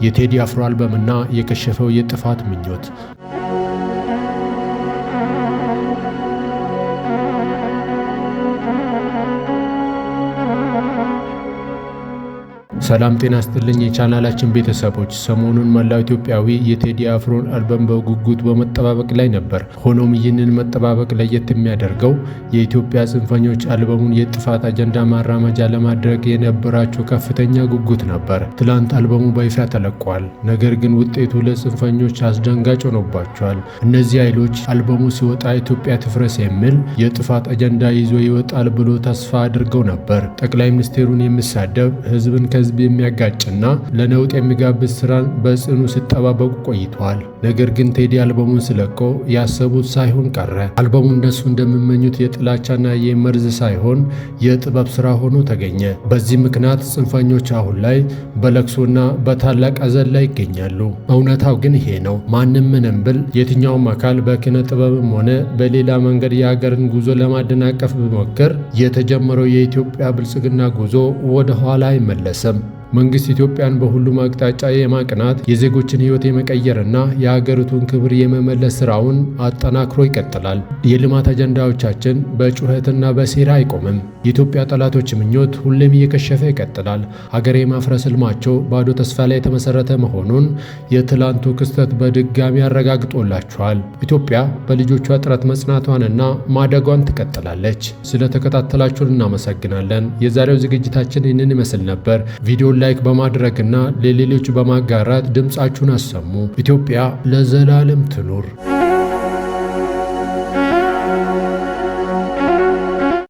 የቴዲ አፍሮ አልበምና የከሸፈው የጥፋት ምኞት። ሰላም ጤና ይስጥልኝ የቻናላችን ቤተሰቦች። ሰሞኑን መላው ኢትዮጵያዊ የቴዲ አፍሮን አልበም በጉጉት በመጠባበቅ ላይ ነበር። ሆኖም ይህንን መጠባበቅ ለየት የሚያደርገው የኢትዮጵያ ጽንፈኞች አልበሙን የጥፋት አጀንዳ ማራመጃ ለማድረግ የነበራቸው ከፍተኛ ጉጉት ነበር። ትላንት አልበሙ በይፋ ተለቋል። ነገር ግን ውጤቱ ለጽንፈኞች አስደንጋጭ ሆኖባቸዋል። እነዚህ ኃይሎች አልበሙ ሲወጣ ኢትዮጵያ ትፍረስ የሚል የጥፋት አጀንዳ ይዞ ይወጣል ብሎ ተስፋ አድርገው ነበር። ጠቅላይ ሚኒስትሩን የሚሳደብ ህዝብን ከህዝብ የሚያጋጭና ለነውጥ የሚጋብዝ ስራን በጽኑ ሲጠባበቁ ቆይተዋል። ነገር ግን ቴዲ አልበሙን ሲለቀው ያሰቡት ሳይሆን ቀረ። አልበሙ እነሱ እንደሚመኙት የጥላቻና የመርዝ ሳይሆን የጥበብ ስራ ሆኖ ተገኘ። በዚህ ምክንያት ጽንፈኞች አሁን ላይ በለቅሶና በታላቅ ሐዘን ላይ ይገኛሉ። እውነታው ግን ይሄ ነው። ማንም ምንም ብል የትኛውም አካል በኪነ ጥበብም ሆነ በሌላ መንገድ የሀገርን ጉዞ ለማደናቀፍ ቢሞክር የተጀመረው የኢትዮጵያ ብልጽግና ጉዞ ወደ ኋላ አይመለስም። መንግስት ኢትዮጵያን በሁሉም አቅጣጫ የማቅናት የዜጎችን ህይወት የመቀየርና የሀገሪቱን ክብር የመመለስ ስራውን አጠናክሮ ይቀጥላል። የልማት አጀንዳዎቻችን በጩኸትና በሴራ አይቆምም። የኢትዮጵያ ጠላቶች ምኞት ሁሌም እየከሸፈ ይቀጥላል። ሀገር የማፍረስ ህልማቸው ባዶ ተስፋ ላይ የተመሰረተ መሆኑን የትላንቱ ክስተት በድጋሚ አረጋግጦላቸዋል። ኢትዮጵያ በልጆቿ ጥረት መጽናቷንና ማደጓን ትቀጥላለች። ስለተከታተላችሁን እናመሰግናለን። የዛሬው ዝግጅታችን ይህንን ይመስል ነበር። ቪዲዮን ላይክ በማድረግና ለሌሎች በማጋራት ድምጻችሁን አሰሙ። ኢትዮጵያ ለዘላለም ትኑር።